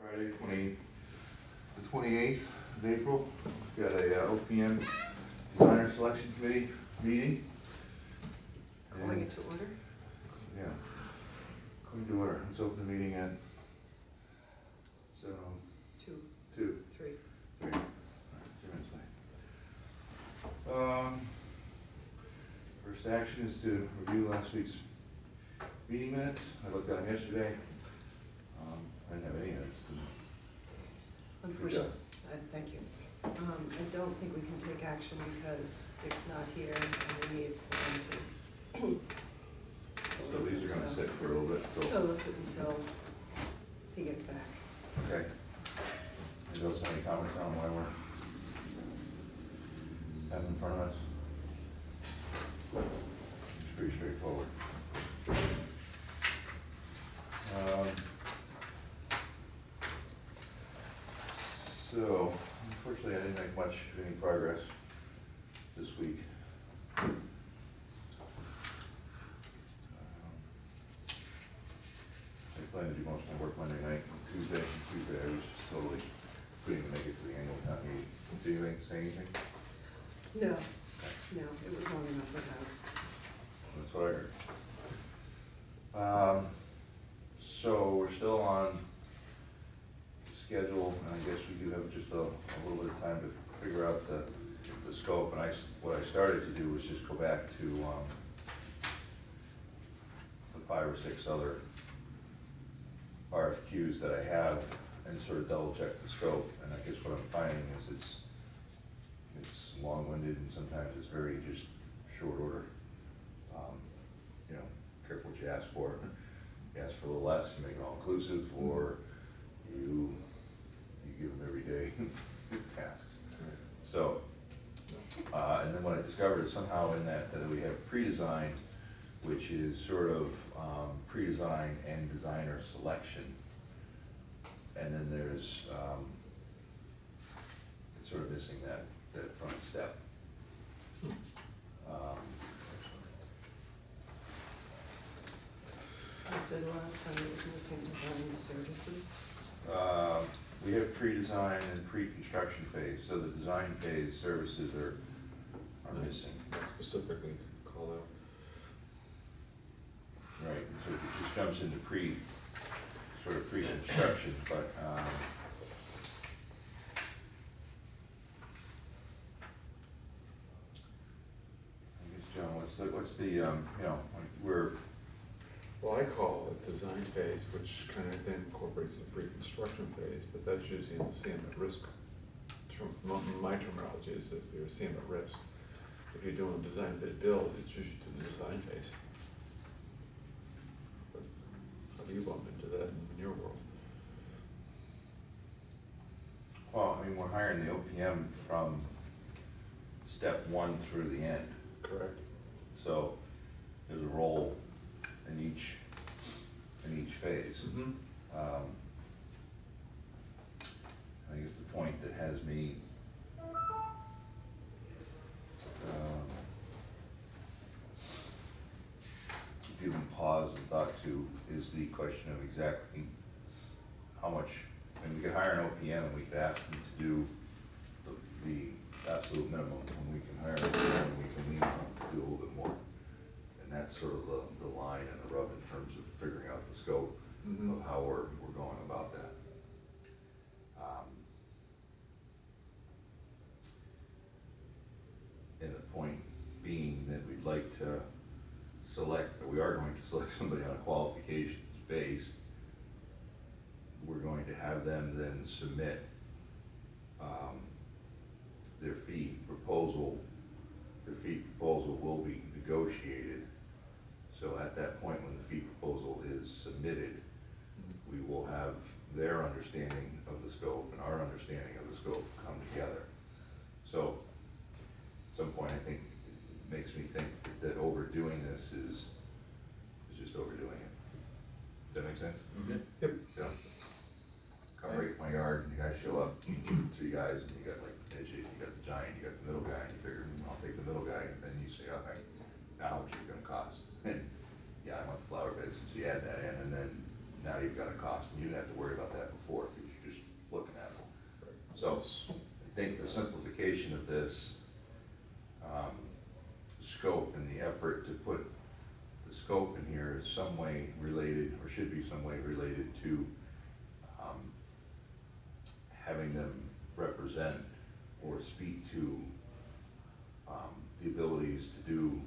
Friday, the 28th of April. We've got a OPM Designer Selection Committee meeting. Calling it to order? Yeah. Calling to order. Let's open the meeting at 2, 2, 3. 3. All right, 2 minutes late. First action is to review last week's meeting minutes. I looked at them yesterday. I didn't have any minutes. Unfortunately, thank you. I don't think we can take action because Dick's not here and we need for him So these are gonna sit for a little bit. So we'll sit until he gets back. Okay. Anybody else have any comments on why we're having in front of us? It's pretty straightforward. So, unfortunately, I didn't make much of any progress this week. I plan to do most of my work Monday night, Tuesday I was just totally couldn't even make it to the annual town meeting. Did you say anything? No, it was long enough without. That's what I heard. So we're still on schedule, and I guess we do have just a little bit of time to figure out the scope. And what I started to do was just go back to the 5 or 6 other RFQs that I have and sort of double check the scope. And I guess what I'm finding is it's long-winded and sometimes it's very just short order. Careful what you ask for. You ask for a little less, you make it all-inclusive, or you give them everyday tasks. So, and then what I discovered is somehow in that we have pre-design, which is sort of pre-design and designer selection. And then there's, it's sort of missing that front step. You said last time it was missing design services. We have pre-design and pre-construction phase, so the design phase services are missing. Not specifically call out. Right, so it just jumps into sort of pre-construction, but I guess, John, what's the we're. Well, I call it design phase, which kind of then incorporates the pre-construction phase, but that's usually in the CM at risk. My terminology is if you're CM at risk. If you're doing design bid build, it's usually to the design phase. But how do you bump into that in your world? Well, I mean, we're hiring the OPM from step 1 through the end. Correct. So there's a role in each phase. Mm-hmm. I guess the point that has me giving pause and thought to is the question of exactly how much. And we could hire an OPM and we could ask them to do the absolute minimum, and we can hire an OPM and we can lean on them to do a little bit more. And that's sort of the line and the rub in terms of figuring out the scope of how we're going about that. And the point being that we'd like to select, or we are going to select somebody on a qualifications base. We're going to have them then submit their fee proposal. Their fee proposal will be negotiated. So at that point, when the fee proposal is submitted, we will have their understanding of the scope and our understanding of the scope come together. So at some point, I think it makes me think that overdoing this is just overdoing it. Does that make sense? Mm-hmm. Yep. Yeah. Come rake my yard, and you guys show up, 3 guys, and you got like the midget, you got the giant, you got the middle guy, and you figure, I'll take the middle guy, and then you say, okay, now what you're gonna scope in here is some way related, or should be some way related to having them represent or speak to the abilities to do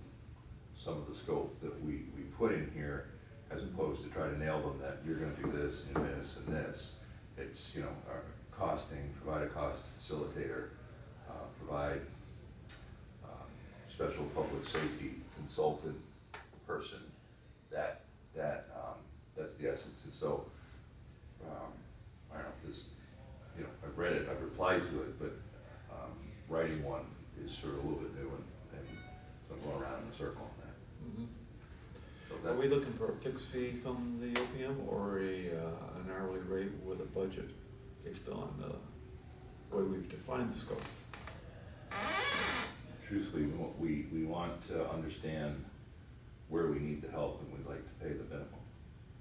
some of the scope that we put in here, as opposed to try to nail them that you're gonna do this and this and this. It's, you know, our costing, provide a cost facilitator, provide special public safety consultant person. That's the essence. And so, I don't know, this, you know, I've read it, I've replied to it, but writing one is sort of a little bit new, and so I'm going around in a circle on that. Mhm. So Are we looking for a fixed fee from the OPM or an hourly rate with a budget based on the way we've defined the scope? Truthfully, we want to understand where we need the help, and we'd like to pay the minimum.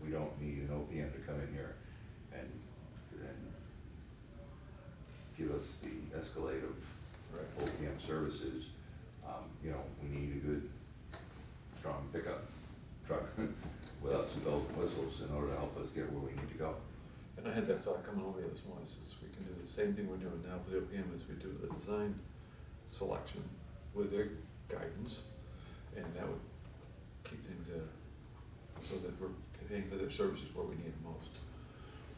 We don't need an OPM to come in here and give us the escalate of OPM services. You know, we need a good, strong pickup truck without some bells and whistles in order to help us get where we need to go. And I had that thought coming over here this morning, since we can do the same thing we're doing now for the OPM as we do the design selection with their guidance, and that would keep things so that we're paying for their services where we need them most.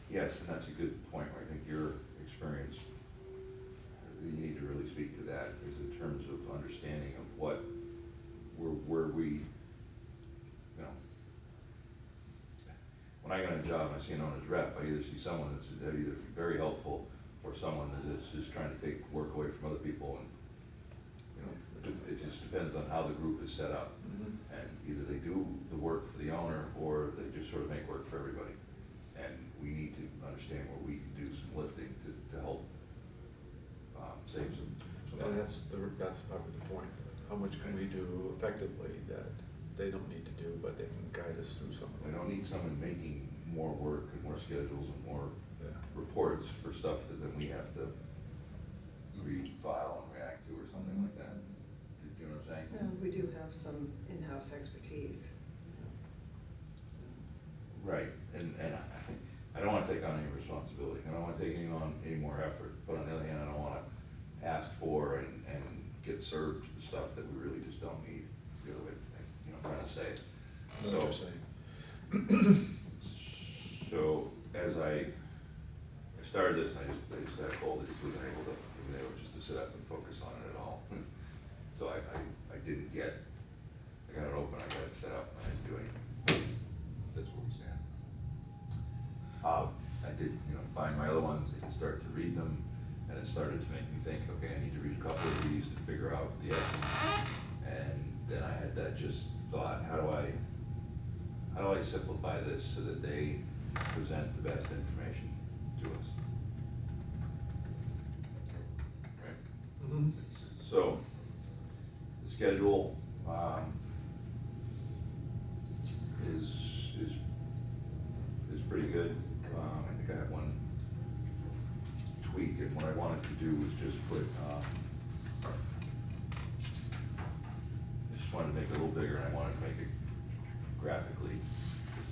Yes, and that's a good point. I think your experience, you need to really speak to that, is in terms of understanding of what, where we, you know, when I got a job and I see an owner's rep, I either see someone that's either very helpful or someone that is just trying to take work away from other people, and, you know, it just depends on how the group is set up. Mm-hmm. And either they do the work for the owner, or they just sort of make work for everybody. And we need to understand where we can do some lifting to help save some And money. that's probably the point. How much can we do effectively that they don't need to do, but they can guide us through some of We it? don't need someone making more work and more schedules and more Yeah. reports for stuff that then we have to read, file, and react to, or something like that. Do you know what I'm saying? We do have some in-house expertise. So, Right, and I don't wanna take on any responsibility, I don't wanna take on any more effort, but on the other hand, I don't wanna ask for and get served stuff that we really just don't need, the other way, you know, trying to say. I know what you're So, saying. so as I started this, I just had a cold, I just wasn't able just to sit up and focus on it at all. So I didn't get, I got it open, I got it set up, I didn't do anything. That's where we stand. I did, you know, find my other ones, I could start to read them, and it started to make me think, okay, I need to read a couple of these and figure out the essence. And then I had that just thought, how do I simplify this so that they present the best information to us? Right? Mm-hmm. So, the schedule, is pretty good. I think I have one tweak, and what I wanted to do was just put, I just wanted to make it a little bigger, and I wanted to make it graphically just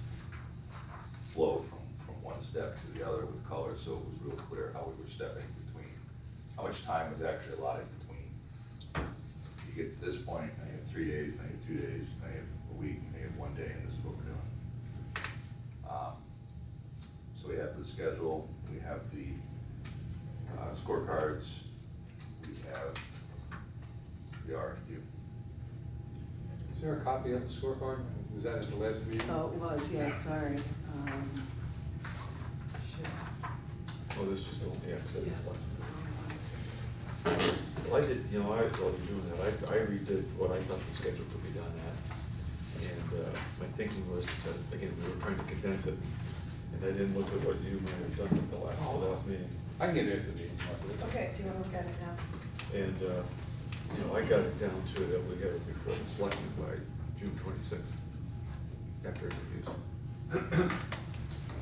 flow from one step to the other with color, so it was real clear how we were stepping between, how much time was actually allotted between. You get to this point, I have 3 days, I have 2 days, I have a week, I have 1 day, and this is what we're doing. So we have the schedule, we have the scorecards, we have the RFQ. Is there a copy of the scorecard? Was that at the last meeting? Oh, it was, yeah, sorry. Shit. Oh, this just don't, yeah, because Yeah, it's that's stuff. the wrong one. Well, I did, you know, while you're doing that, I redid what I thought the schedule could be done at. And my thinking was, that, again, we were trying to condense it, and I didn't look at what you might have done at the last meeting. I can get it after the meeting. Okay, if you want to look at it now. And, you know, I got it down to that we got it before the selectmen by June 26th, after interviews.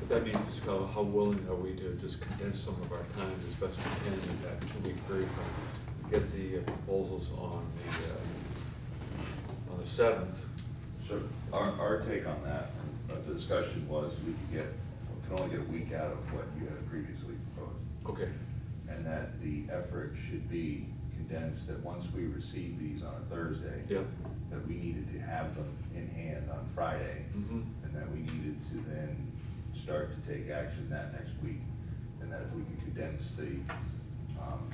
But that means how willing are we to just condense some of our time as best we can in that 2-week period, get the proposals on the 7th, So our take on that, the discussion was we can only get a week out of what you had previously proposed. Okay. And that the effort should be condensed, that once we receive these on a Thursday, Yep. that we needed to have them in hand on Friday, Mhm. and that we needed to then start to take action that next week. And that if we can condense the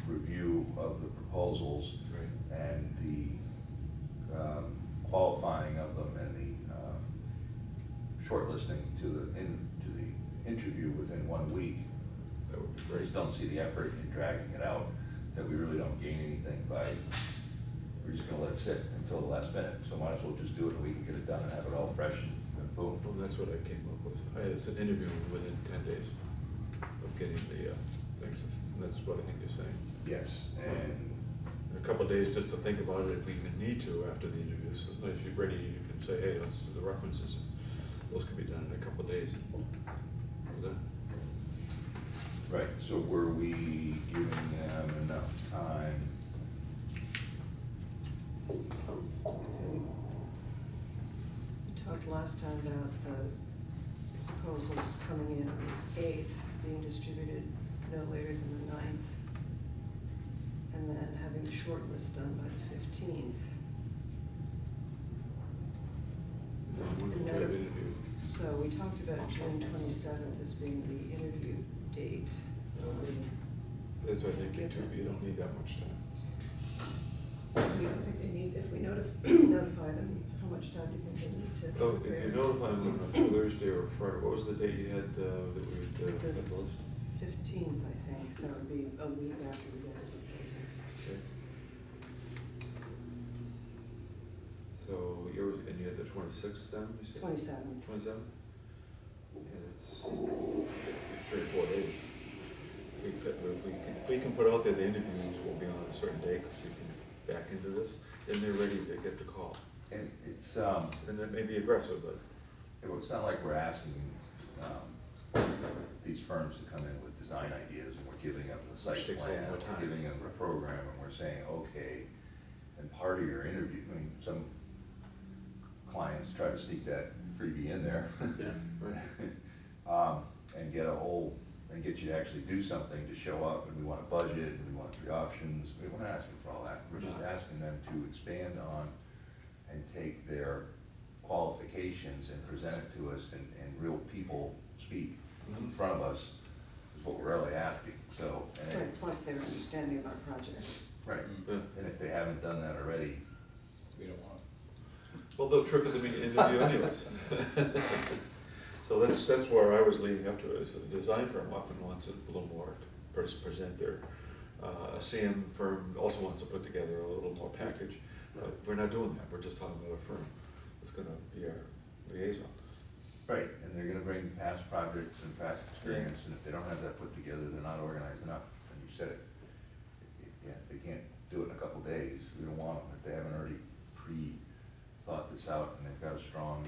review of the proposals Right. and the qualifying of them and the shortlisting to the interview within 1 week, That would be I great. just don't see the effort in dragging it out, that we really don't gain anything by, we're just gonna let it sit until the last minute. So might as well just do it and we can get it done and have it all fresh and boom. Well, that's what I came up with. I had an interview within 10 days of getting the things, and that's what I think you're saying. Yes, and A couple of days just to think about it if we even need to after the interview. So if you're ready, you can say, hey, let's do the references. Those can be done in a couple of days. Is that? right, so were we giving them enough time? We talked last time about the proposals coming in on the 8th, being distributed no later than the 9th, and then having the short list done by the 15th. When And we that- have interview. So we talked about June 27th as being the interview date. That's what I think too, you don't need that much time. So you don't think they need, if we notify them, how much time do you think they need to Oh, prepare? if you notify them on a Thursday or Friday, what was the date you had that we would have the list? 15th, I think, so it'd be a week after we get the proposals. Okay. So yours, and you had the 26th then, you said? 27th. 27th? Yeah, it's 3 or 4 days. If we can put out there the interviews will be on a certain day, because we can back into this, then they're ready to get the call. And it's, And that may be aggressive, but, it's not like we're asking these firms to come in with design ideas and we're giving them the site Which takes a plan, lot more we're time. giving them the program, and we're saying, okay, and part of your interview, I mean, some clients try to sneak that freebie in there. yeah, right. And get you to actually do something to show up, and we want a budget, and we want 3 options, we're not asking for all that, we're just asking them to expand on and take their qualifications and present it to us, and real people speak in front of us, is what we're really asking, so. And Right, plus their understanding of our project. right, Yeah. and if they haven't done that already, We don't want it. Well, they'll trip at the interview anyways. So that's where I was leading up to it, is the design firm often wants a little more to present their, a CM firm also wants to put together a little more package. We're not doing that, we're just talking about a firm that's gonna be our liaison. right, and they're gonna bring past projects and past experience, and if they don't have that put together, they're not organized enough, and you said it. Yeah, if they can't do it in a couple days, we don't want them, if they haven't already pre-thought this out, and they've got a strong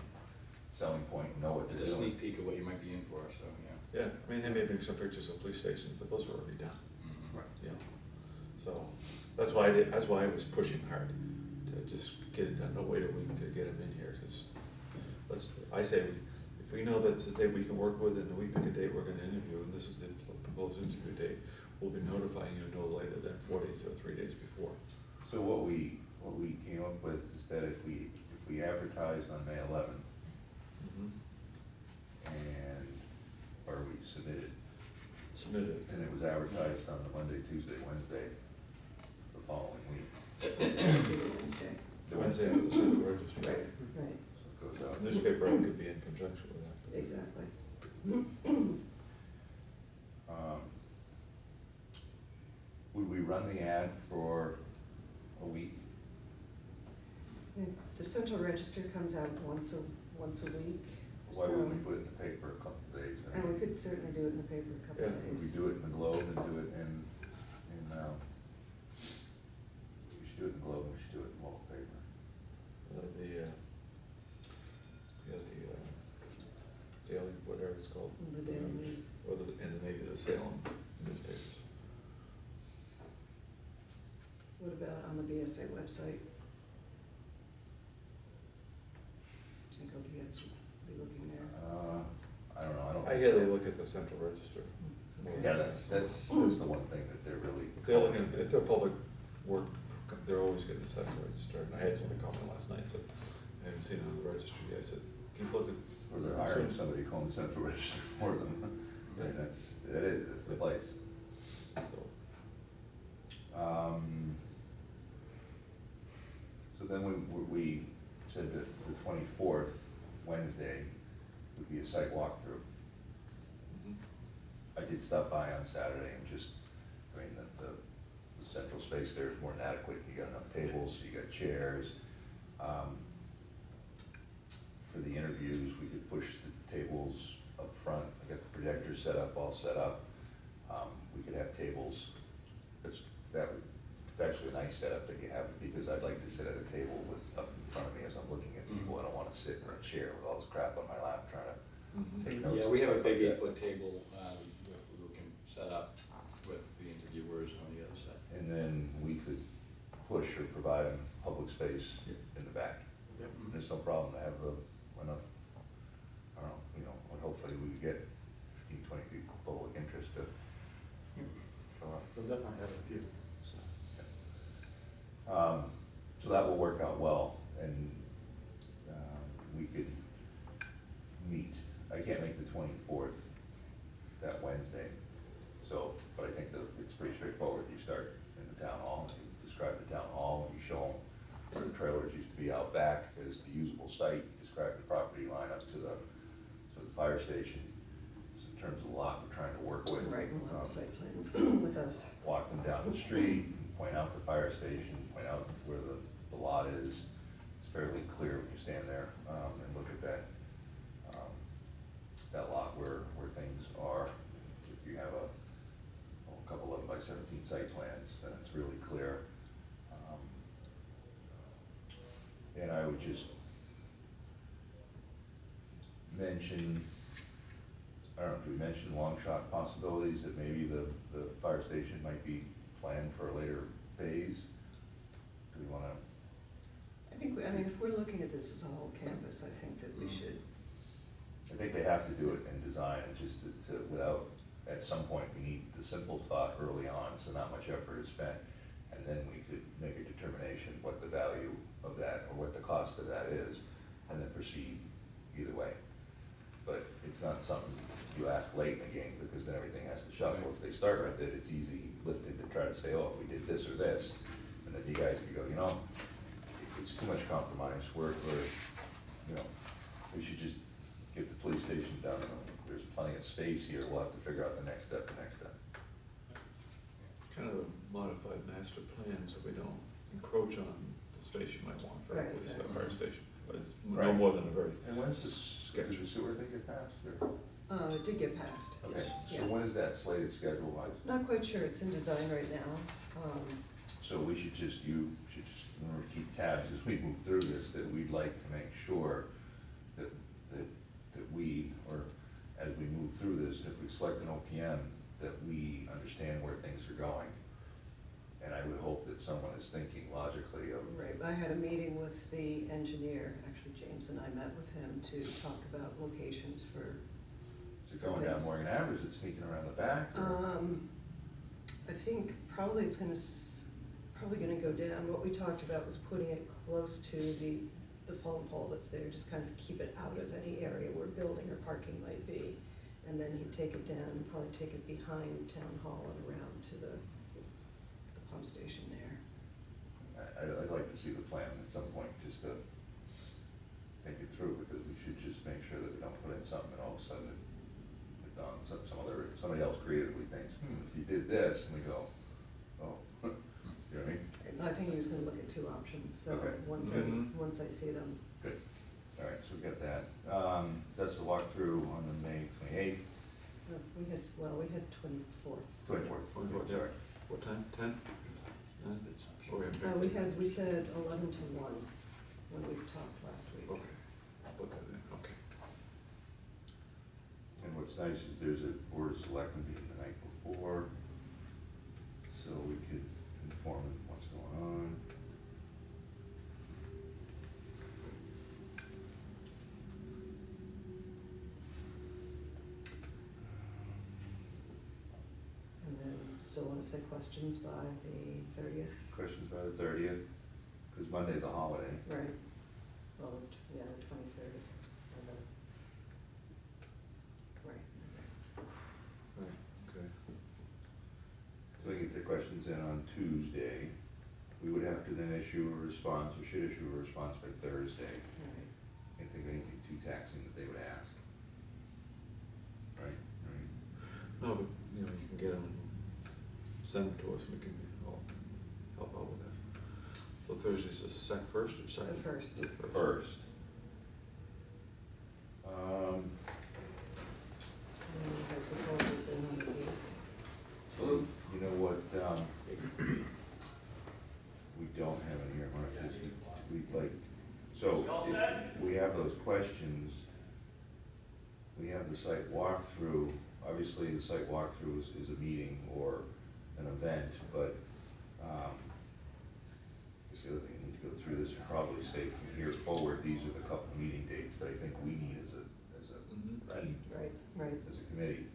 selling point and know what It's they're a doing. sneak peek of what you might be in for, so, yeah. Yeah, I mean, they may bring some pictures of police stations, but those are already done, Mhm. Right. yeah. So, that's why I was pushing hard to just get it done, no wait a week to get them in here, I say, if we know that's a date we can work with, and we pick a date we're gonna interview, and this is the proposed interview date, we'll be notifying you no later than 4 days or 3 days before. So what we came up with is that if we advertise on May 11th, or we submitted, Submitted. and it was advertised on the Monday, Tuesday, Wednesday, the following week. Wednesday, The Wednesday of the Central Registry. Right. right, So it goes out. Newspaper could be in conjunction with that. exactly. Would we run the ad for a week? The Central Register comes out once a week, Why so, wouldn't we put it in the paper a couple of days? I and we mean, could certainly do it in the paper a couple of Yeah, Would we days. do it in the Globe and do it in, we should do it in the Globe, and we should do it in the local paper. Daily, whatever it's called. The Daily News. Or and maybe the Salem newspapers. What about on the BSA website? guys would be looking there? I don't know, I don't. I think hear so. they look at the central register. Okay. Yeah, that's the one thing that they're really. They're looking, if they're public work, they're always getting the central register, and I had somebody call me last night, said, I haven't seen it on the registry yet, I said, can you look at? Or they're hiring somebody to call the central register for them. And that's the place. So, So then we said that the 24th, Wednesday, would be a site walkthrough. mhm. I did stop by on Saturday and just, I mean, the central space there is more than adequate. You got enough tables, you got chairs. For the interviews, we could push the tables up front. I got the projector set up, all set up. We could have tables. It's actually a nice setup that you have, because I'd like to sit at a table with stuff in front of me as I'm looking at people. I don't want to sit in a chair with all this crap on my lap trying to Mhm. take notes. Yeah, and we have a stuff like big that. 8-foot table, we can set up with the interviewers on the other side. And then we could push or provide them public space in the back. Yep. There's no problem to have enough, I don't know, and hopefully we could get 15, 20 people, public interest to show up. We'll definitely have a few, so. So that will work out well, and we could meet. I can't make the 24th, that Wednesday, so, but I think it's pretty straightforward. You start in the town hall, and you describe the town hall, and you show them where the trailers used to be out back as the usable site, describe the property line up to the fire station. So in terms of the lot we're trying to work with. Right, we'll have a site plan with us. Walk them down the street, point out the fire station, point out where the lot is. It's fairly clear when you stand there and look at that lot where things are. If you have a couple 11x17 site plans, then it's really clear. And I would just mention, I don't know, do we mention long shot possibilities that maybe the fire station might be planned for a later phase? Do we wanna? I think, I mean, if we're looking at this as a whole campus, I think that we should, I think they have to do it in design, and just without, at some point, we need the simple thought early on, so not much effort is spent, and then we could make a determination what the value of that, or what the cost of that is, and then proceed either way. But it's not something you ask late in the game, because then everything has to shuffle. If they start with it, it's easy lifted to try to say, oh, if we did this or this, and then you guys could go, it's too much compromise, we should just get the police station done, there's plenty of space here, we'll have to figure out the next step. Kind of a modified master plan, so we don't encroach on the space you might want for a Right, police, exactly. fire station. But it's no Right. more than a very, And when's Sketch. did the sewer thing get passed, or? it did get passed. Okay, Yeah. so when is that slated schedule wise? Not quite sure, it's in design right now. So you should just remember to keep tabs as we move through this, that we'd like to make sure that we, or as we move through this, if we select an OPM, that we understand where things are going. And I would hope that someone is thinking logically of. Right, I had a meeting with the engineer, actually James and I met with him to talk about locations for, Is it going down things. Morgan Ave, or is it sneaking around the back? or- I think probably it's probably gonna go down. What we talked about was putting it close to the phone pole that's there, just kind of keep it out of any area where building or parking might be. And then he'd take it down and probably take it behind town hall and around to the pump station there. I'd like to see the plan at some point, just to think it through, because we should just make sure that we don't put in something and all of a sudden somebody else creatively thinks, if you did this, and we go, oh, you know what I mean? And I think he was gonna look at two options, so Okay. once Mhm. I see them. Good. All right, so we got that. That's the walkthrough on the May 28th, We had 24th. 24th. 24th, yeah. Sorry. what time, 10? Or we have We said 11 to 1 when we talked last week. Okay, I'll put that in, okay. And what's nice is there's a board of selectmen meeting the night before, so we could inform them what's going on. still wanna say questions by the 30th? Questions by the 30th, because Monday's a holiday. Right. Well, yeah, the 23rd is, right. Right, okay. So we get the questions in on Tuesday. We would have to then issue a response, or should issue a response by Thursday. Right. Can't think of anything too taxing that they would ask. Right, right. No, but, you know, you can get them, send them to us, and we can all help out with that. So Thursday's the first or second? The first. The First. And then we have proposals in on the 8th. You know what, we don't have in here, Mark, is we'd like, so if we have those questions, we have the site walkthrough. Obviously, the site walkthrough is a meeting or an event, but, I guess the other thing, I need to go through this and probably say from here forward, these are the couple meeting dates that I think we need as a team, Right. as a committee.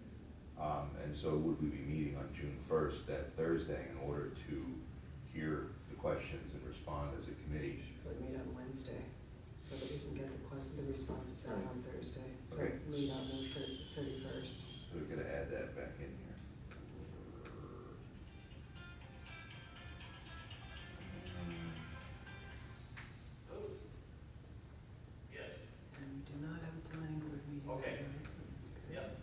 And so would we be meeting on June 1st, that Thursday, in order to hear the questions and respond as a committee? Probably meet on Wednesday, so that we can get the responses out on Thursday. So Okay. meet on the 31st. So we're gonna add that back in here. And we do not have a planning board meeting. Okay. Right, so that's good. Yep.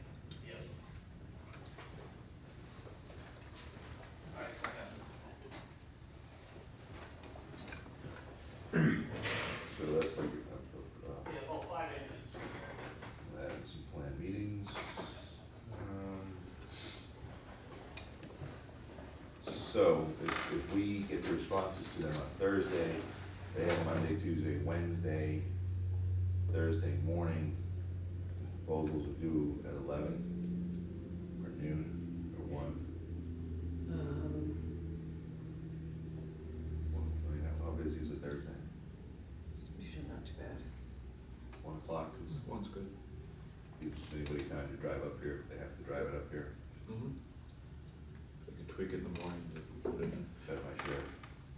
All right, So that's like, about 5 minutes. add some planned meetings. So if we get the responses to them on Thursday, they have Monday, Tuesday, Wednesday, Thursday morning, proposals are due at 11 or noon or 1. How busy is it Thursday? It's usually not too bad. 1 o'clock One's good. gives anybody time to drive up here, if they have to drive it up here. Mm-hmm. We can tweak it in the morning, to put it in. That might share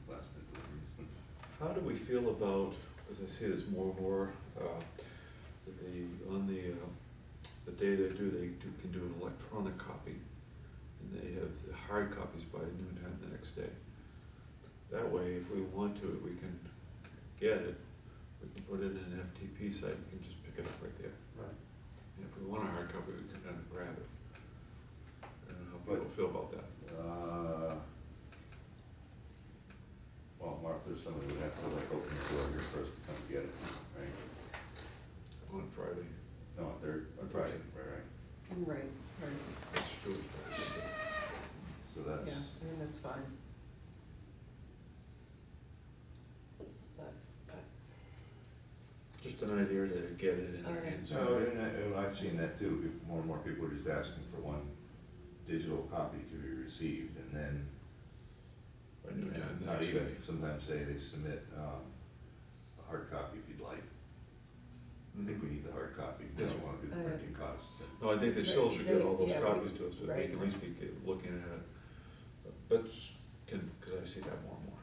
last minute deliveries. How do we feel about, as I see this more and more, that on the day they can do an electronic copy, and they have the hard copies by noontime the next day. That way, if we want to, we can get it, we can put it in an FTP site, we can just pick it up right there. Right. And if we want a hard copy, we can kind of grab it. I don't know how people But- feel about that. Well, Mark, there's somebody who would have to like open the door here first to come get it, right? On Friday, No, on Friday, right. Right, right. that's true. So that's, Yeah, I mean, that's fine. But, Just an idea to get it in their Okay. hands. so, and I've seen that too, more and more people are just asking for one digital copy to be received, and then, By noontime the not next even, day. sometimes they submit, a hard copy if you'd like. I think we need the hard copy, we Yes. don't wanna do the printing costs. No, I think they still should get all those Yeah, copies to us, but they right. can at least be looking at it. But, because I see that more and more.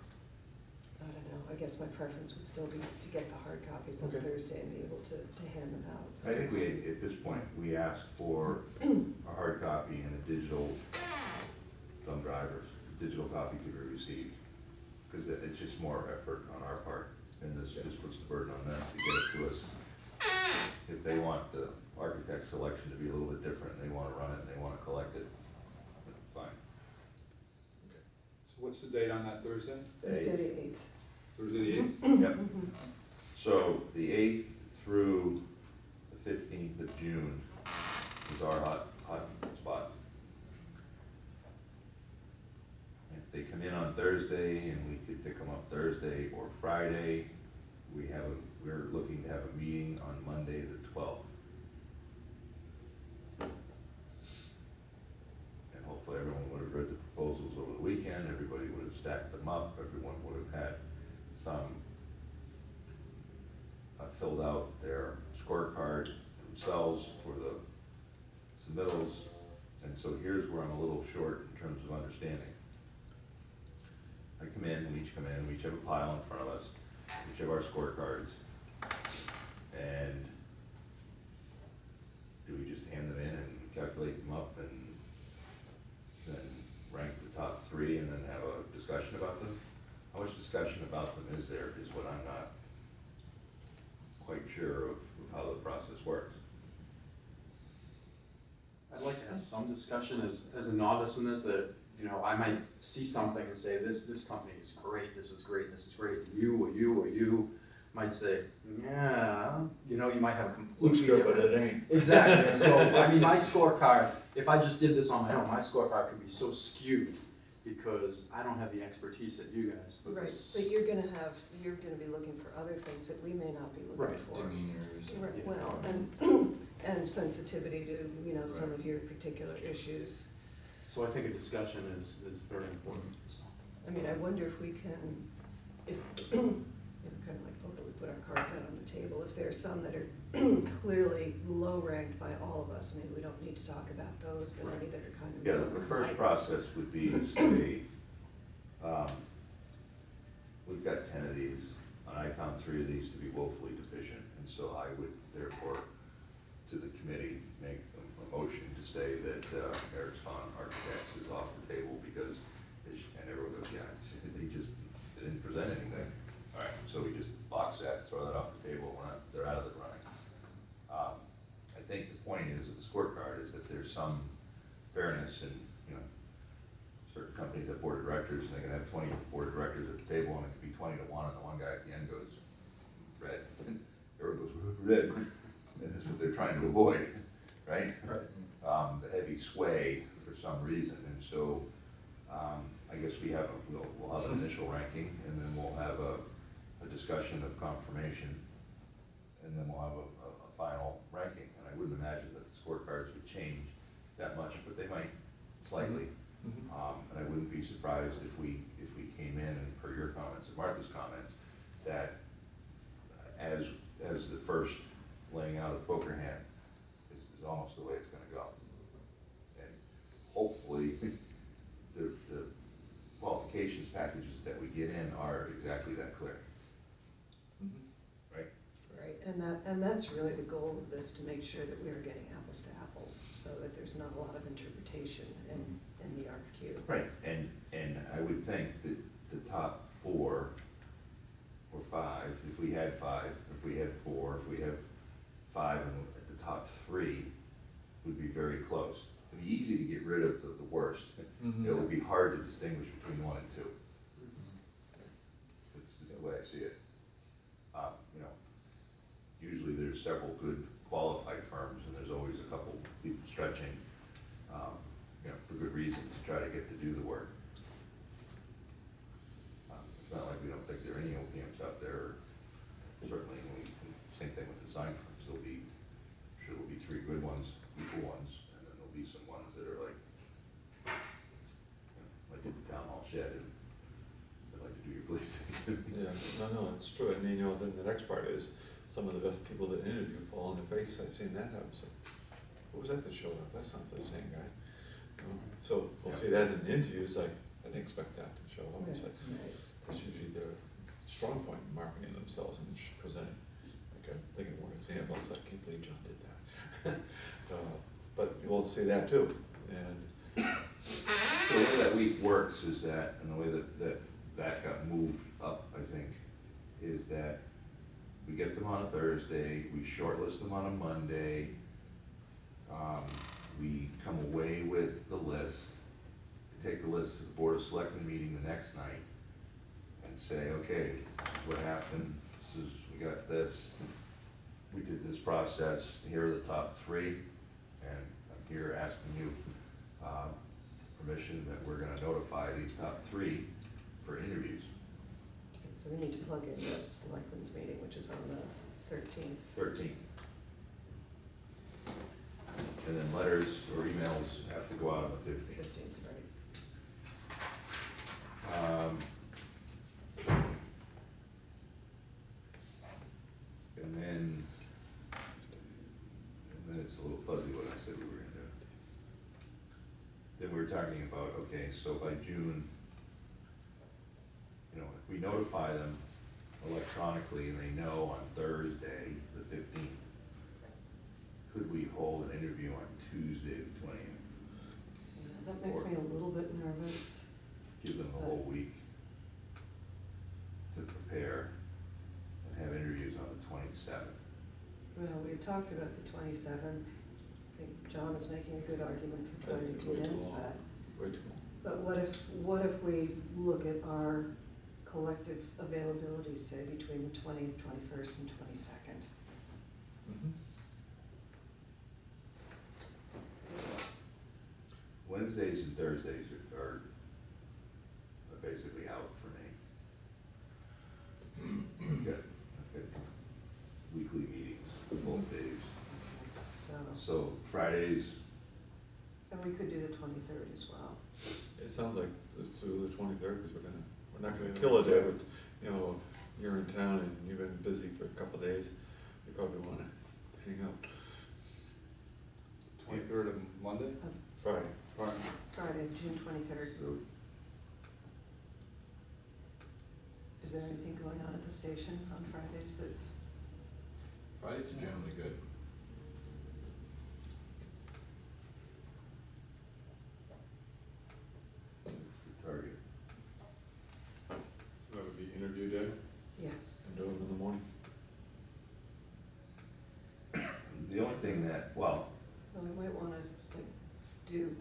I don't know, I guess my preference would still be to get the hard copies on Okay. Thursday and be able to hand them out. I think we, at this point, we asked for a hard copy and a digital thumb drivers, digital copy to be received. Because it's just more effort on our part, and this just puts the burden on them to get it to us. If they want the architect selection to be a little bit different, and they wanna run it, and they wanna collect it, fine. So what's the date on that Thursday? Thursday the 8th. Thursday the 8th? Yep. So the 8th through the 15th of June is our hot spot. If they come in on Thursday and we could pick them up Thursday or Friday, we're looking to have a meeting on Monday the 12th. And hopefully everyone would have read the proposals over the weekend, everybody would have stacked them up, everyone would have had some filled out their scorecard themselves for the submittals. And so here's where I'm a little short in terms of understanding. I come in, we each come in, we each have a pile in front of us, we each have our scorecards, and do we just hand them in and calculate them up and then rank the top three and then have a discussion about them? How much discussion about them is there is what I'm not quite sure of how the process works. I'd like to have some discussion as a novice in this, that, you know, I might see something and say, this company is great, this is great, this is great. You might say, yeah, you know, you might have a completely Looks good, but different. it ain't. Exactly, so, I mean, my scorecard, if I just did this on my own, my scorecard could be so skewed because I don't have the expertise that you guys. Right, but you're gonna be looking for other things that we may not be looking Right, for. Demeanors. Right, Yeah. well, and sensitivity to, you know, some of your particular issues. So I think a discussion is very important, so. I mean, I wonder if we can, if, you know, kind of like, okay, we put our cards out on the table, if there are some that are clearly low ranked by all of us, maybe we don't need to talk about those, but any that are kind of. Yeah, the first process would be to say, we've got 10 of these, and I found 3 of these to be woefully deficient, and so I would therefore, to the committee, make a motion to say that Eric's Fund Architects is off the table because, and everyone goes, yeah, they didn't present anything. All right, so we just box that, throw that off the table, they're out of the running. I think the point is of the scorecard is that there's some fairness in, you know, certain companies have board of directors, and they can have 20 board of directors at the table, and it could be 20 to 1, and the one guy at the end goes red, and everyone goes red, and that's what they're trying to avoid, right? Right. The heavy sway for some reason, and so, I guess we'll have an initial ranking, and then we'll have a discussion of confirmation, and then we'll have a final ranking. And I wouldn't imagine that the scorecards would change that much, but they might slightly. And I wouldn't be surprised if we came in, and per your comments and Martha's comments, that as the first laying out of the poker hand is almost the way it's gonna go. And hopefully, the qualifications packages that we get in are exactly that clear. Right? Right, and that's really the goal of this, to make sure that we are getting apples to apples, so that there's not a lot of interpretation in the RFQ. Right, and I would think that the top 4 or 5, if we had 5, if we had 4, if we have 5, and at the top 3 would be very close. It'd be easy to get rid of the worst. It would be hard to distinguish between 1 and 2. It's just the way I see it. You know, usually there's several good qualified firms, and there's always a couple people stretching, you know, for good reason to try to get to do the work. It's not like we don't think there are any OPMs out there. Certainly, same thing with design firms. There'll be 3 good ones, equal ones, and then there'll be some ones that are like, you know, like the town hall shed, and they like to do your police. Yeah, no, it's true, and you know, then the next part is, some of the best people that interview fall on their face. I've seen that happen, so, who was that that showed up? That's not the same guy. So, we'll see that in the interviews, like, I didn't expect that to show up, it's like, Right. it's usually their strong point in marketing themselves and presenting. Like, I'm thinking of one example, it's like, I can't believe John did that. But we'll see that too, and. So the way that week works is that, and the way that got moved up, I think, is that we get them on a Thursday, we shortlist them on a Monday, we come away with the list, we take the list to the Board of Selectmen meeting the next night, and say, okay, this is what happened, we got this, we did this process, here are the top 3, and I'm here asking you permission that we're gonna notify these top 3 for interviews. So we need to plug in the selectmen's meeting, which is on the 13th. 13. And then letters or emails have to go out on the 15th. 15th, right. And then it's a little fuzzy what I said we were gonna do. then we're talking about, okay, so by June, you know, if we notify them electronically and they know on Thursday, the 15th, could we hold an interview on Tuesday, the 20th? Yeah, that makes me a little bit nervous. Give them the whole week to prepare and have interviews on the 27th. Well, we talked about the 27th. I think John is making a good argument for trying to It's way too condense long. that. Way too long. But what if we look at our collective availability, say, between the 20th, 21st, and 22nd? Mhm. Wednesdays and Thursdays are basically out for me. I've got weekly meetings both days. So Fridays, And we could do the 23rd as well. It sounds like let's do the 23rd, because we're not gonna kill a day, but, you know, if you're in town and you've been busy for a couple of days, you probably wanna hang out. 23rd of Monday? Friday. Friday, June 23rd. so Is there anything going on at the station on Fridays that's, Fridays are generally good. that's the target. So that would be interview day. yes? And do them in the morning. The only thing that, well, Well, we might wanna, like, do,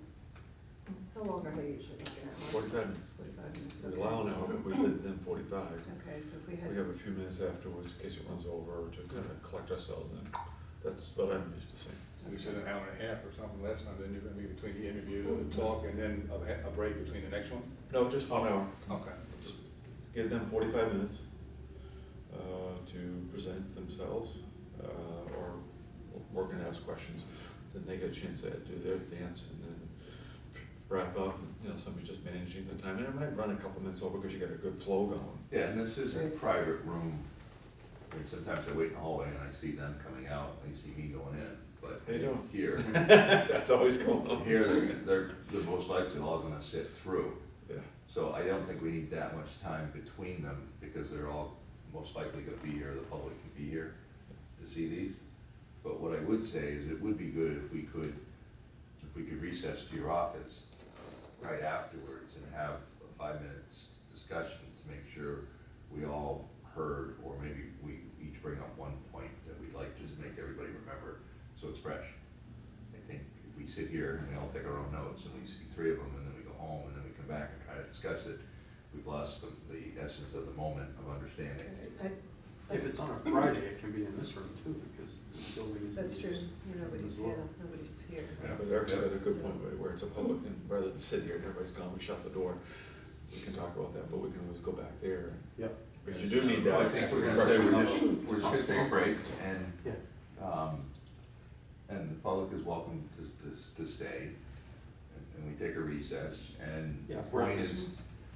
how long are they usually looking at? 45 minutes. 45 minutes, We okay. allow an hour, but we did then 45. Okay, so if we We had, have a few minutes afterwards in case it runs over, to kind of collect ourselves, and that's what I'm used to seeing. So you said an hour and a half or something last time, then you're gonna be between the interview and the talk, and then a break between the next one? No, just 1 hour. Okay. Just give them 45 minutes to present themselves, or work and ask questions. Then they get a chance to do their dance and then wrap up, and, you know, somebody just managing the time. And it might run a couple minutes over because you got a good flow going. yeah, and this is a private room. I mean, sometimes I wait in the hallway and I see them coming out, and they see me going in, but They don't. here, That's always going on. here, they're most likely all gonna sit through. Yeah. So I don't think we need that much time between them, because they're all most likely gonna be here, the public can be here to see these. But what I would say is it would be good if we could recess to your office right afterwards and have a 5-minute discussion to make sure we all heard, or maybe we each bring up one point that we'd like just to make everybody remember, so it's fresh. I think if we sit here and we all take our own notes and we see 3 of them, and then we go home and then we come back and try to discuss it, we've lost the essence of the moment of understanding. If it's on a Friday, it can be in this room too, because this building is. that's true, used nobody's as well. here, nobody's here. Yeah, but Eric's got a good point, where it's a public thing, rather than sit here and everybody's gone, we shut the door. We can talk about that, but we can always go back there. Yep. But you do need that. I think we're gonna say we're just gonna take a break, and, Yeah. and the public is welcome to stay, and we take a recess, and Yeah, the point is,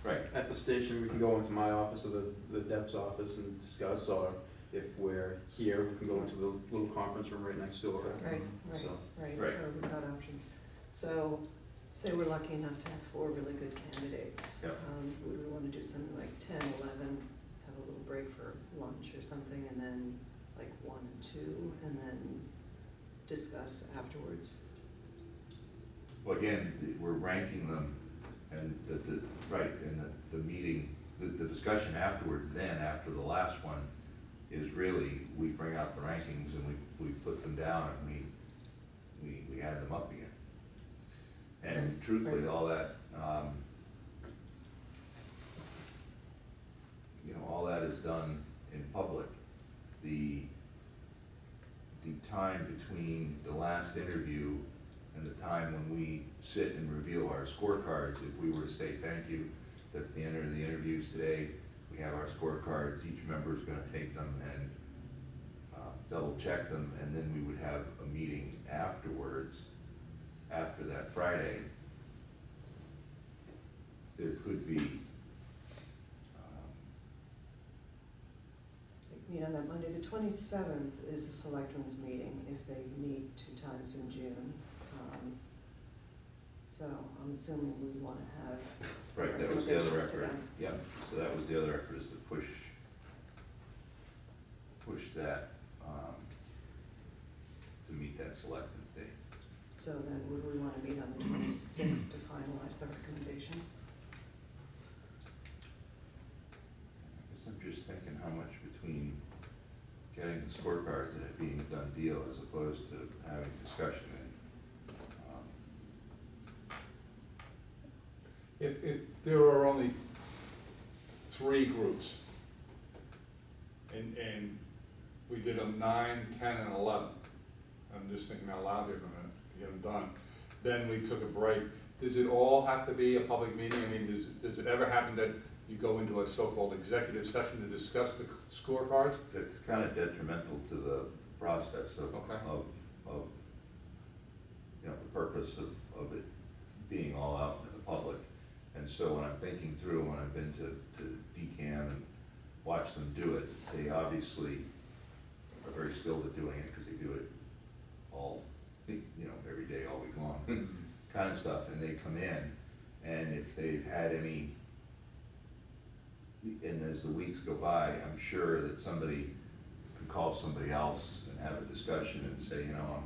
right, At the station, we can go into my office or the Deb's office and discuss, or if we're here, we can go into the little conference room right next door. Right, right, So, right, Right. so we've got options. So, say we're lucky enough to have 4 really good candidates. Yep. We would wanna do something like 10, 11, have a little break for lunch or something, and then like 1 and 2, and then discuss afterwards. well, again, we're ranking them, and right, and the meeting, the discussion afterwards, then, after the last one, is really, we bring out the rankings and we put them down and we add them up again. And Right, truthfully, right. all that, all that is done in public. The time between the last interview and the time when we sit and reveal our scorecards, if we were to say thank you, that's the end of the interviews today, we have our scorecards, each member's gonna take them and double check them, and then we would have a meeting afterwards, after that Friday. There could be, That Monday, the 27th is a selectmen's meeting, if they meet 2 times in June. So I'm assuming we want to have Right, that was the other recommendations to effort, them. yeah, so that was the other effort, is to push that, to meet that selectmen's date. So then would we want to meet on the 26th to finalize the recommendation? I guess I'm just thinking how much between getting the scorecards and it being a done deal as opposed to having discussion and, If there are only 3 groups, and we did them 9, 10, and 11, I'm just thinking out loud here for a minute, to get them done, then we took a break. Does it all have to be a public meeting? I mean, does it ever happen that you go into a so-called executive session to discuss the scorecards? it's kind of detrimental to the process of, Okay. you know, the purpose of it being all out in the public. And so when I'm thinking through, when I've been to DCAM and watched them do it, they obviously are very skilled at doing it, because they do it all, you know, every day, all week long, kind of stuff, and they come in, and if they've had any, and as the weeks go by, I'm sure that somebody can call somebody else and have a discussion and say, you know,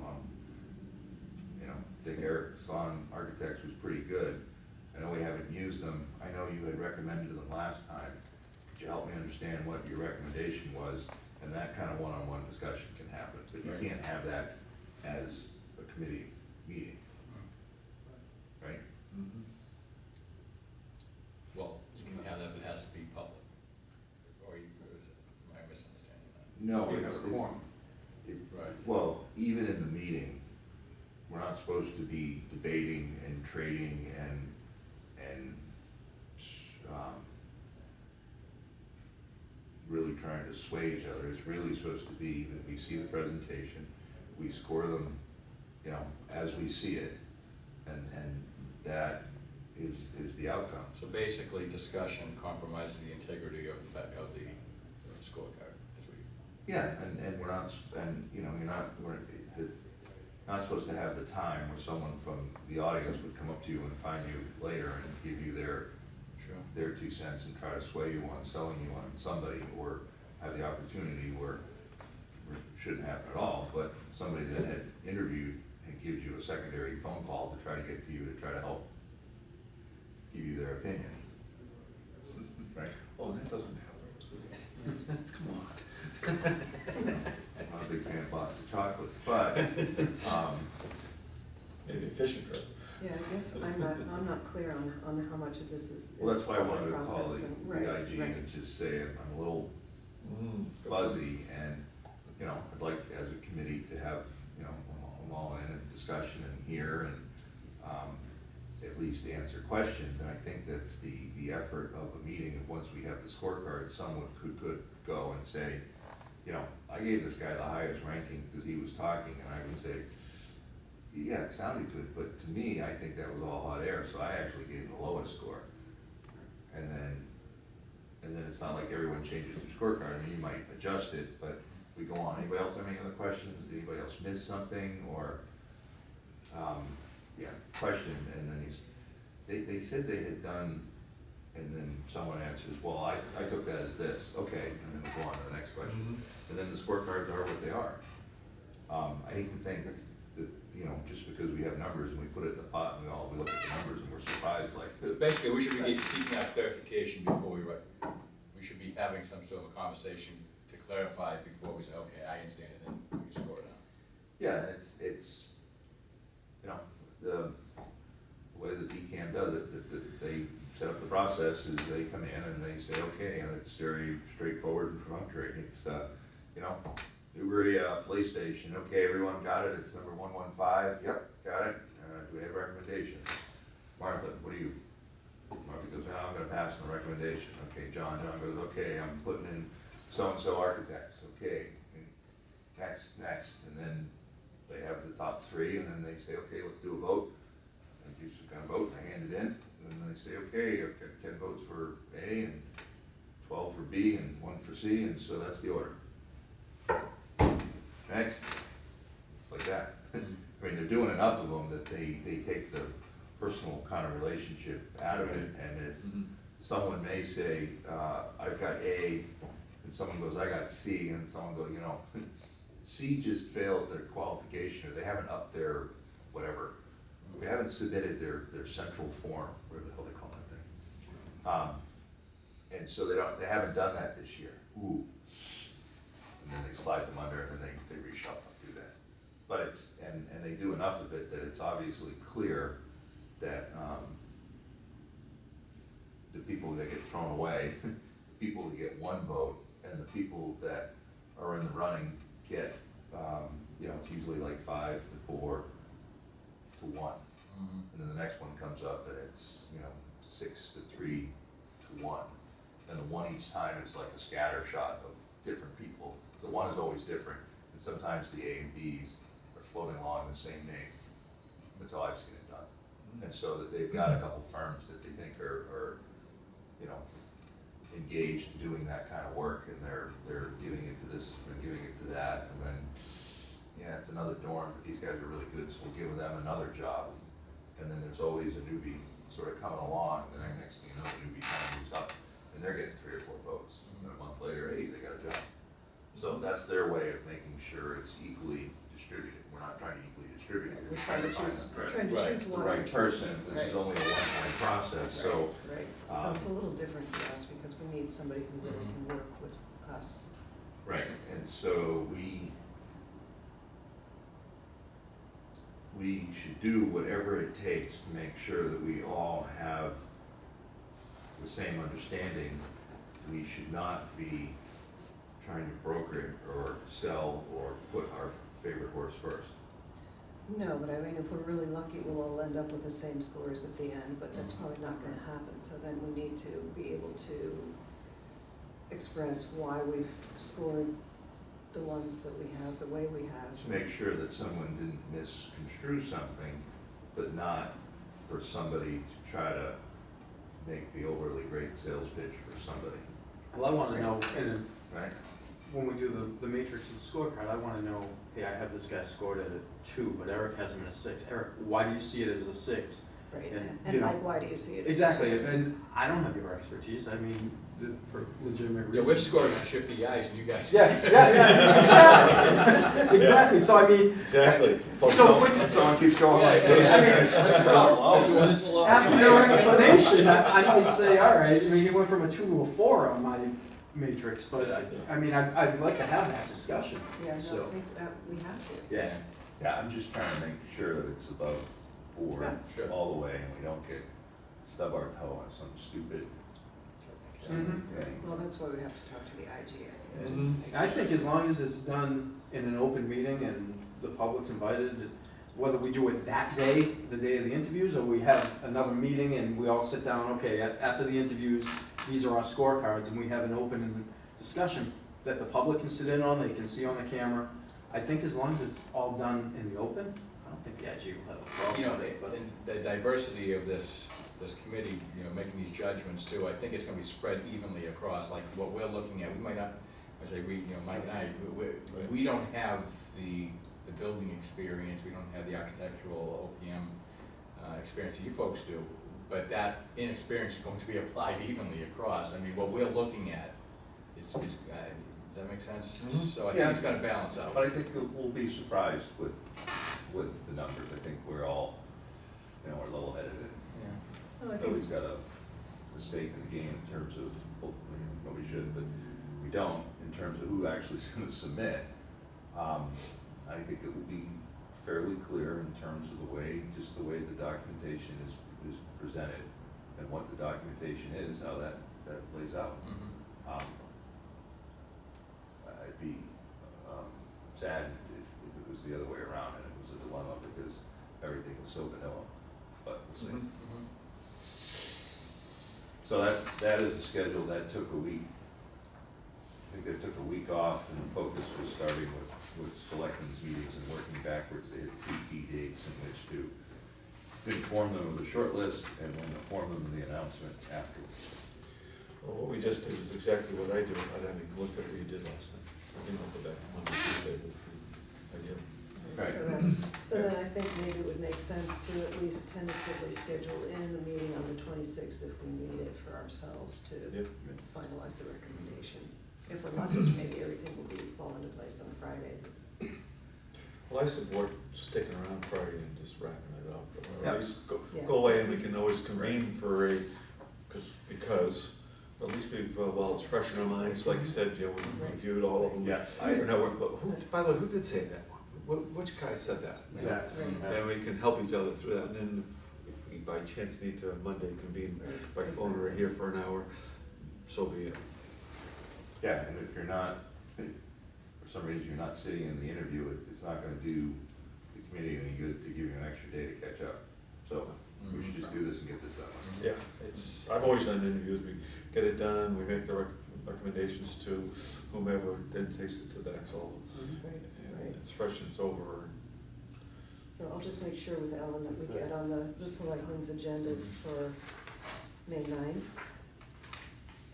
you know, Dick Erickson Architects was pretty good. I know we haven't used them. I know you had recommended them last time. Could you help me understand what your recommendation was? And that kind of one-on-one discussion can happen, but you Right. can't have that as a committee meeting, right? Mm-hmm. Well, you can have that, but it has to be public, or am I misunderstanding that? No, You have a quorum. Right. well, even in the meeting, we're not supposed to be debating and trading and really trying to sway each other. It's really supposed to be that we see the presentation, we score them, you know, as we see it, and that is the outcome. So basically, discussion compromises the integrity of the scorecard, as we. Yeah, and we're not, and, you know, we're not supposed to have the time where someone from the audience would come up to you and find you later and give you their 2 cents and try to sway you on selling you on somebody, or have the opportunity where it shouldn't happen at all, but somebody that had interviewed and gives you a secondary phone call to try to get to you, to try to help give you their opinion. Right? Oh, that doesn't happen. Come on. I'm not a big fan of box of chocolates, but, Maybe a fishing trip. Yeah, I guess I'm not clear on how much of this is. well, that's why I wanted to process call and- the right, IG right. and just say I'm a little fuzzy, and, you know, I'd like as a committee to have, you know, them all in a discussion and hear and at least answer questions. And I think that's the effort of a meeting. Of once we have the scorecard, someone could go and say, you know, I gave this guy the highest ranking because he was talking, and I would say, yeah, it sounded good, but to me, I think that was all hot air, so I actually gave him the lowest score. And then it's not like everyone changes their scorecard. I mean, you might adjust it, but we go on. Anybody else have any other questions? Did anybody else miss something, or, yeah, question, and then they said they had done, and then someone answers, well, I took that as this, okay, and then we go on to the next question. And then the scorecards are what they are. I hate to think that, you know, just because we have numbers and we put it in the pot and we look at the numbers and we're surprised like. Basically, we should be seeking that clarification before we write. We should be having some sort of a conversation to clarify before we say, okay, I understand it, and we can score it out. Yeah, it's, you know, the way the DCAM does it, that they set up the process is they come in and they say, okay, and it's very straightforward and perfunctory. It's, you know, Newbury Police Station, okay, everyone got it, it's number 115, yep, got it. Do we have a recommendation? Martha, what do you? Martha goes, oh, I'm gonna pass on the recommendation. Okay, John goes, okay, I'm putting in so-and-so architects, okay. And next, and then they have the top 3, and then they say, okay, let's do a vote. And do some kind of vote, and I hand it in, and then they say, okay, I've got 10 votes for A, and 12 for B, and 1 for C, and so that's the order. Next, it's like that. I mean, they're doing enough of them that they take the personal kind of relationship out of it, and if Mhm. someone may say, I've got A, and someone goes, I got C, and someone goes, you know, C just failed their qualification, or they haven't upped their whatever, they haven't submitted their central form, whatever the hell they call that thing. And so they haven't done that this year. Ooh. And then they slide them under, and then they reshuffle through that. But it's, and they do enough of it that it's obviously clear that, the people that get thrown away, people that get one vote, and the people that are in the running get, you know, it's usually like 5 to 4 to 1. And then the next one comes up and it's, you know, 6 to 3 to 1. And the one each time is like a scatter shot of different people. The one is always different, and sometimes the A and Bs are floating along the same name. That's how I've seen it done. And so that they've got a couple firms that they think are, you know, engaged in doing that kind of work, and they're giving it to this, and giving it to that, and then, yeah, it's another dorm, but these guys are really good, so we'll give them another job. And then there's always a newbie sort of coming along, and then next thing you know, the newbie kind of moves up, and they're getting 3 or 4 votes. And a month later, hey, they got a job. So that's their way of making sure it's equally distributed. We're not trying to equally distribute it. We're trying to choose, find one. the right person. This is Right. only a one-time process, so. Right, so it's a little different for us, because we need somebody who really can work with us. Right, and so we should do whatever it takes to make sure that we all have the same understanding. We should not be trying to broker it or sell or put our favorite horse first. No, but I mean, if we're really lucky, we'll all end up with the same scores at the end, but that's probably not gonna happen. So then we need to be able to express why we've scored the ones that we have, the way we have. To make sure that someone didn't misconstrue something, but not for somebody to try to make the overly great sales pitch for somebody, Well, I wanna know, and right? when we do the matrix and scorecard, I wanna know, hey, I have this guy scored at a 2, but Eric has him at a 6. Eric, why do you see it as a 6? Right, And, you and know, like, why do you see it? Exactly, and I don't have your expertise, I mean, for legitimate Yeah, reasons. we're scoring on shifty eyes, and you guys. Yeah, exactly, exactly, so I mean, Exactly. So quick- And someone keeps going like Yeah, this. yeah, yeah. Let's go. Doing this a lot. after your explanation, I might say, all right, I mean, he went from a 2 to a 4 on my matrix, but I mean, I'd like to have that discussion, Yeah, no, so. we have to. Yeah. Yeah, I'm just trying to make sure that it's above board Yeah. Sure. all the way, and we don't stub our toe on some stupid Mhm. thing. Well, that's why we have to talk to the IG, I think. Mhm. just to make I sure. think as long as it's done in an open meeting and the public's invited, whether we do it that day, the day of the interviews, or we have another meeting and we all sit down, okay, after the interviews, these are our scorecards, and we have an open discussion that the public can sit in on, they can see on the camera. I think as long as it's all done in the open, I don't think the IG will have a problem You know, with it, but. in the diversity of this committee, you know, making these judgments too, I think it's gonna be spread evenly across, like what we're looking at, we might not, I say we, you know, Mike and I, we don't have the building experience, we don't have the architectural OPM experience that you folks do, but that inexperience is going to be applied evenly across. I mean, what we're looking at is does that make sense? Mhm. So I Yeah. think it's gonna balance out. But I think we'll be surprised with the numbers. I think we're all, you know, we're level-headed, and Yeah. Well, I think, nobody's got a stake in the game in terms of, well, nobody should, but we don't, in terms of who actually is gonna submit. I think it will be fairly clear in terms of the way the documentation is presented, and what the documentation is, how that plays out. Mhm. I'd be saddened if it was the other way around and it was a dilemma because everything was so vanilla, but we'll see. Mhm. So that is the schedule. That took a week. I think they took a week off, and the focus was starting with selectmen's meetings and working backwards. They had 2 key dates in which to inform them of the short list and then inform them of the announcement afterwards. Well, what we just did is exactly what I do, I haven't looked at what you did last time. I didn't look at that Monday, Tuesday, but I did. Right. So then I think maybe it would make sense to at least tentatively schedule in the meeting on the 26th if we need it for ourselves to Yep. finalize the recommendation. If we're lucky, maybe everything will be fall into place on Friday. Well, I support sticking around Friday and just wrapping it up, or Yeah. at least Yeah. go away and we can always convene for a, because at least we've, well, it's fresh in our minds, like you said, you know, we Right. reviewed all of them. Yeah, Or no, but who, by the way, who did say that? Which guy said that? Exactly. Right. And we can help each other through that, and then if we by chance need to Monday convene by phone or here for an hour, so be it. Yeah, and if you're not, for some reason you're not sitting in the interview, it's not gonna do the committee any good to give you an extra day to catch up. So we should just do this and get this done. Yeah, it's, I've always done interviews, we get it done, we make the recommendations to whomever, then takes it to the next level. Right, And right. it's fresh and it's over. So I'll just make sure with Ellen that we get on the selectmen's agendas for May 9th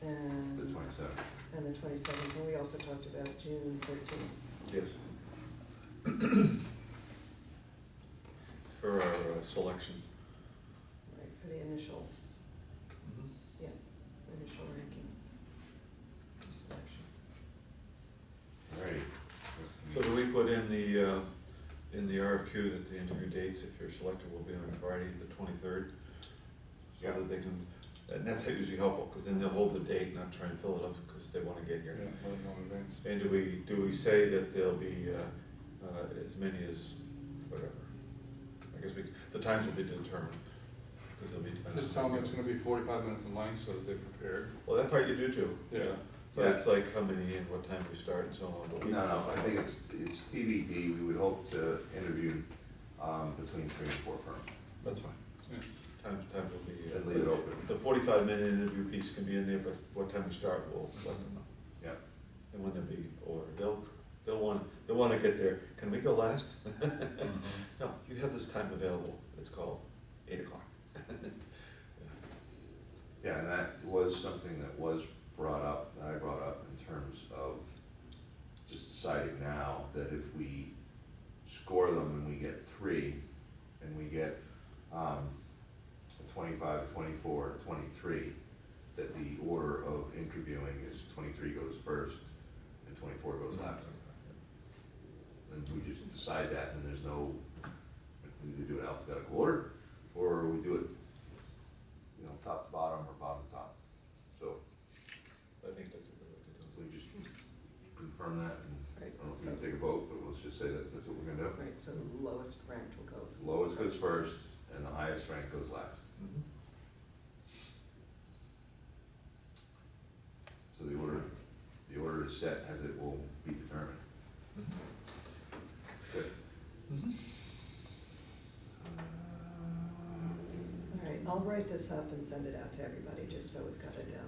The and 27th. and the 27th, and we also talked about June 13th. Yes. For our selection. Right, for the initial, initial ranking selection. Alrighty. So do we put in the RFQ that the interview dates, if you're selected, will be on Friday, the 23rd? So Yeah. that they can, and that's usually helpful, because then they'll hold the date, not try and fill it up, because they wanna get here. Yeah, let them know in advance. And do we say that there'll be, as many as, whatever? I guess the times will be determined, because there'll be times. Just tell them it's gonna be 45 minutes in length so that they're prepared. Well, that part you do too. Yeah. But it's like how many and what time we start and so on. but we- No, I think it's TBD. We would hope to interview, between 3 and 4 firms. That's fine. Yeah. Times will be. And leave it open. The 45-minute interview piece can be in there, but what time we start, we'll let them know. Yeah. And when they'll be, or they'll wanna get there. Can we go last? No, you have this time available. It's called 8 o'clock. Yeah, and that was something that was brought up, that I brought up in terms of just deciding now that if we score them and we get 3, and we get, a 25, 24, 23, that the order of interviewing is 23 goes first and 24 goes last. And we just decide that, and there's no, we either do it alphabetical order, or we do it, you know, top to bottom or bottom to top. So I think that's a good way to do we just confirm that, and Right. I don't know if we can take a vote, but let's just say that that's what we're gonna do. Right, so the lowest ranked will go. Lowest goes first, and the highest rank goes last. it. So the order is set as it will be determined. Good. All right, I'll write this up and send it out to everybody, just so we've got it down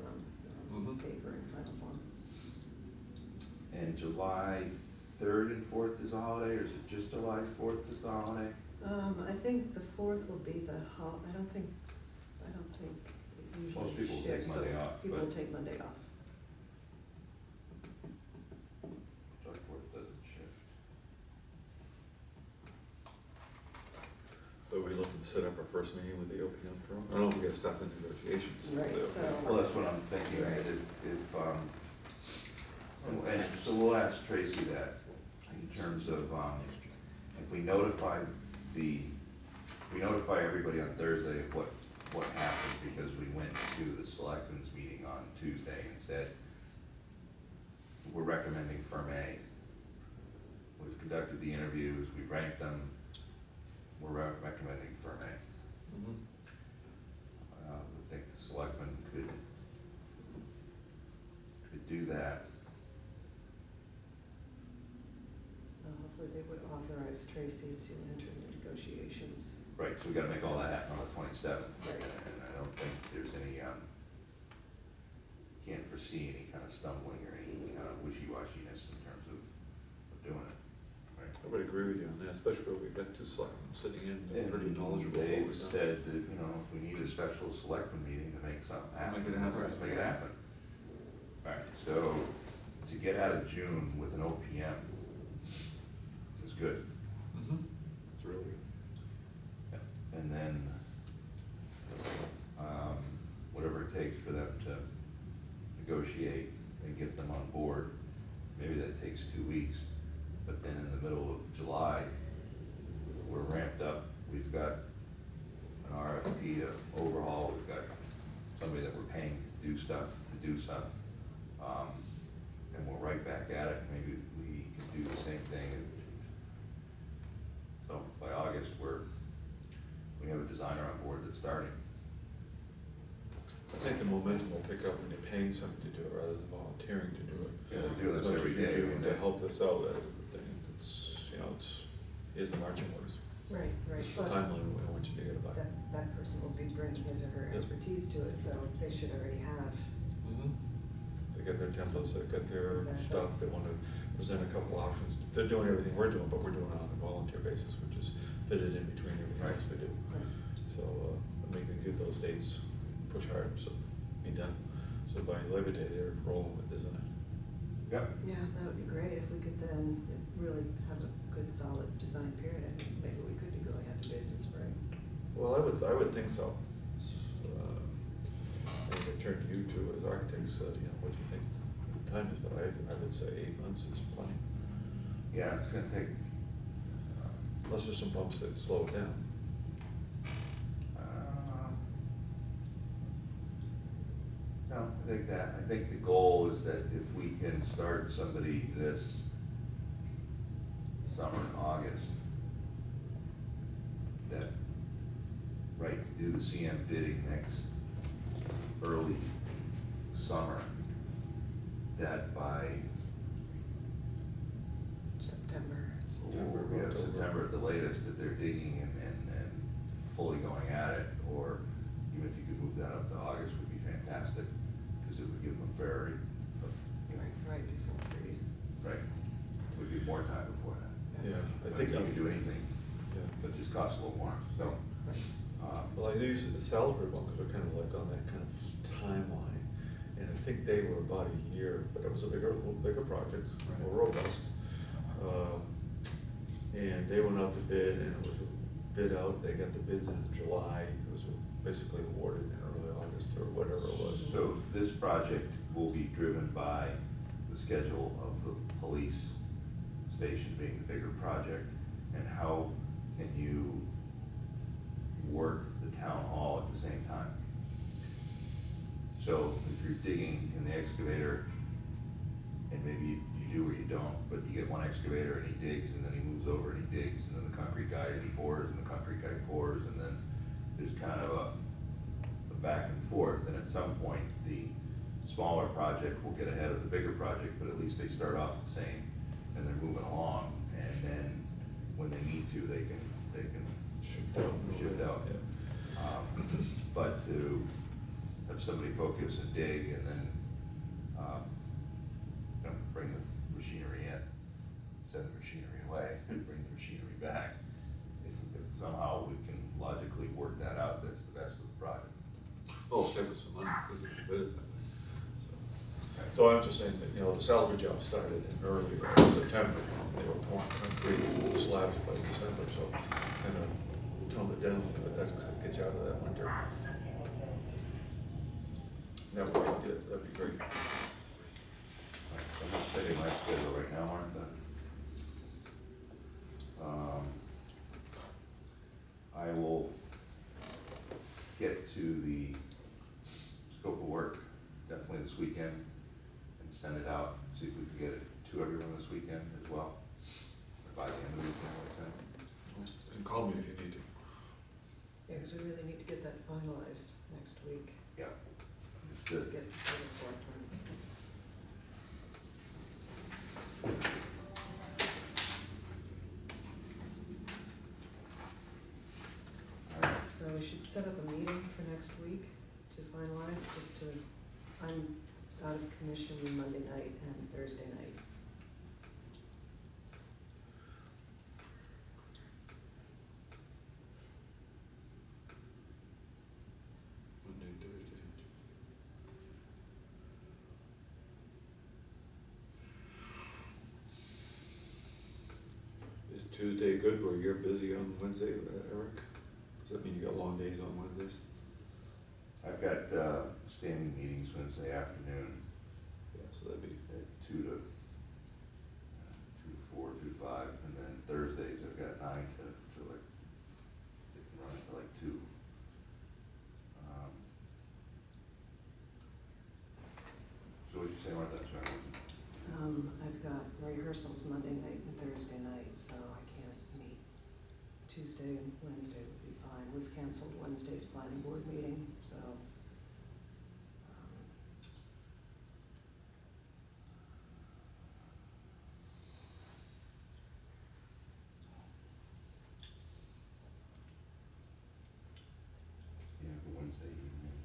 on paper in final form. And July 3rd and 4th is a holiday, or is it just July 4th is the holiday? I think the 4th will be the I don't think it usually Most people will take shifts, Monday but off, people will but- take Monday off. July 4th doesn't shift. So we're looking to set up our first meeting with the OPM firm? I don't know if we gotta start the negotiations. with Right, the so- OPM. Well, that's what I'm thinking, Right. that so we'll ask Tracy that, in terms of, if we notify everybody on Thursday of what happened, because we went to the selectmen's meeting on Tuesday and said, we're recommending firm A. We've conducted the interviews, we ranked them, we're recommending firm A. Mhm. I think the selectmen could do that. Hopefully they would authorize Tracy to enter into negotiations. Right, so we gotta make all that happen on the 27th. Right. And I don't think there's any, can't foresee any kind of stumbling or any kind of wishy-washiness in terms of doing it, right? I would agree with you on that, especially where we've got 2 selectmen sitting in, they're pretty And knowledgeable. of what They've we've done. said that, you know, if we need a special selectman meeting to make something happen, Make it happen. let's make it happen. Right, so to get out of June with an OPM is good. Mhm. negotiate and get them on board, maybe that takes 2 weeks. But then in the middle of July, we're ramped up, we've got an RFP to overhaul, we've got somebody that we're paying to do stuff, and we're right back at it, maybe we can do the same thing. So by August, we have a designer on board that's starting. I think the momentum will pick up when you're paying somebody to do it rather than volunteering to do it. Yeah, they do As this much every as you day. do to help this out, I think here's the marching orders. Right, right. It's the Plus, timeline we want you to get it by. that person will be bringing his or her Yep. expertise to it, so they should already have. They got their templates, they got their Exactly. stuff, they wanna present a couple options. They're doing everything we're doing, but we're doing it on a volunteer basis, which is fitted in between everything Right. else we do. Right. So, maybe give those dates, push hard, so be done. So by Labor Day, they're rolling with, isn't it? Yep. Yeah, that would be great if we could then really have a good solid design period. I mean, maybe we could be going out to bid in the spring. Well, I would think so. I turn to you two as architects, what do you think the time is, but I would say 8 months is plenty. Yeah, it's gonna take, Unless there's some bumps that slow it down. no, I think the goal is that if we can start somebody this summer in August, that, right, to do the CM bidding next early summer, that by September. September at the latest, that they're digging and fully going at it, or even if you could move that up to August would be fantastic, because it would give them a fair, Right before freeze. right, it would be more time before that. Yeah, I But think. you can do anything, Yeah. but just costs a little more, so. Well, I use the Salisbury one because we're kind of like on that kind of timeline. And I think they were about a year, but it was a little bigger project, more robust. And they went out to bid and it was bid out, they got the bids in July. It was basically awarded in early August or whatever it was. So this project will be driven by the schedule of the police station being the bigger project, and how can you work the town hall at the same time? So if you're digging in the excavator, and maybe you do or you don't, but you get one excavator and he digs, and then he moves over and he digs, and then the concrete guy pours, and the concrete guy pours, and then there's kind of a back and forth, and at some point, the smaller project will get ahead of the bigger project, but at least they start off the same, and they're moving along, and then when they need to, they can shift out. Yeah. But to have somebody focus and dig, and then, bring the machinery in, send the machinery away, and bring the machinery back. If somehow we can logically work that out, that's the best of the project. Oh, save us some money because they bid it that way. So I'm just saying that, the Salisbury job started in early September. They were pouring concrete slabs by December, so kind of toned it down a little bit. That's to get you out of that winter. That would be good, that'd be great. I'm not setting my schedule right now, Martha. I will get to the scope of work definitely this weekend and send it out, see if we can get it to everyone this weekend as well. Or by the end of the weekend, like I said. You can call me if you need to. Yeah, because we really need to get that finalized next week, Yeah. to Good. get it before the select one. All right. So we should set up a meeting for next week to finalize, I'm out of commission Monday night and Thursday night. Monday, Thursday. Is Tuesday good where you're busy on Wednesday, Eric? Does that mean you got long days on Wednesdays? I've got standing meetings Wednesday afternoon, Yeah, so that'd be, at 2 to 4, 2 to 5, and then Thursdays I've got 9 to like, they can run it to like 2. So what'd you say, Martha? I'm sorry. I've got rehearsals Monday night and Thursday night, so I can't meet. Tuesday and Wednesday would be fine. We've canceled Wednesday's planning board meeting, so. Yeah, for Wednesday evening.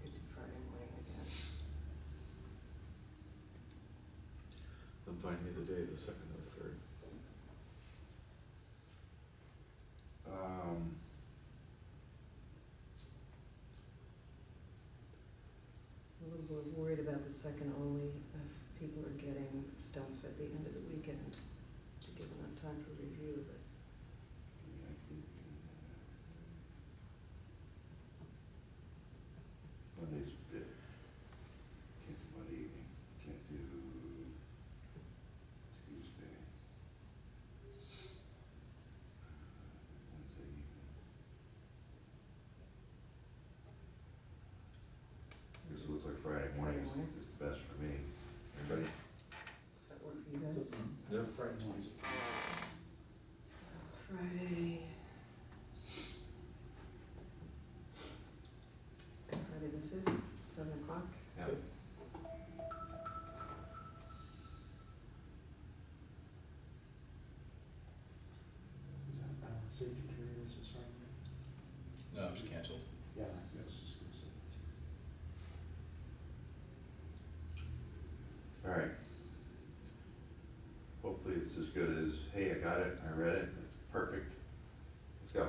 Could do Friday morning again. I'm fine either day, the second or the third. A little bit worried about the second only if people are getting stuff at the end of the weekend to give enough time for review, but Monday's a bit, can't do Monday evening, can't do Tuesday. Wednesday evening. This looks like Friday morning Friday morning. is the best for me. Everybody? does that work for you guys? Yeah. Friday mornings. Friday. Friday the 5th, 7 o'clock. Yeah. Safety careers is Friday. No, it was canceled. Yeah, I was just gonna say. All right. Hopefully it's as good as, hey, I got it, I read it, it's perfect. Let's go.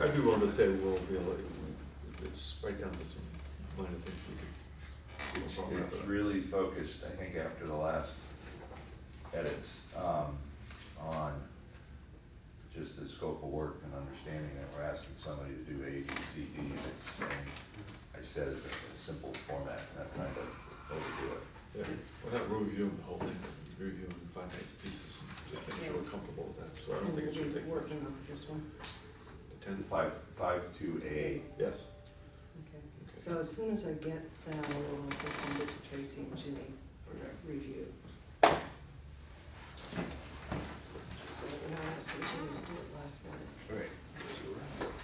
I'd be willing to say we'll be able to, it's right down to some minor things we could. It's really focused, I think, after the last edits, on just the scope of work and understanding that we're asking somebody to do A, B, C, D, and it's, and I said it's a simple format, not trying to overdo it. Yeah, we're not reviewing the whole thing, we're reviewing finite pieces and just making sure we're comfortable with that, so I don't think it should take much. Working on this one. The 10, 5.2A, yes. Okay. So as soon as I get that, I will also send it to Tracy and Ginny for Okay. review. So we're not asking Ginny to do it last minute. All right.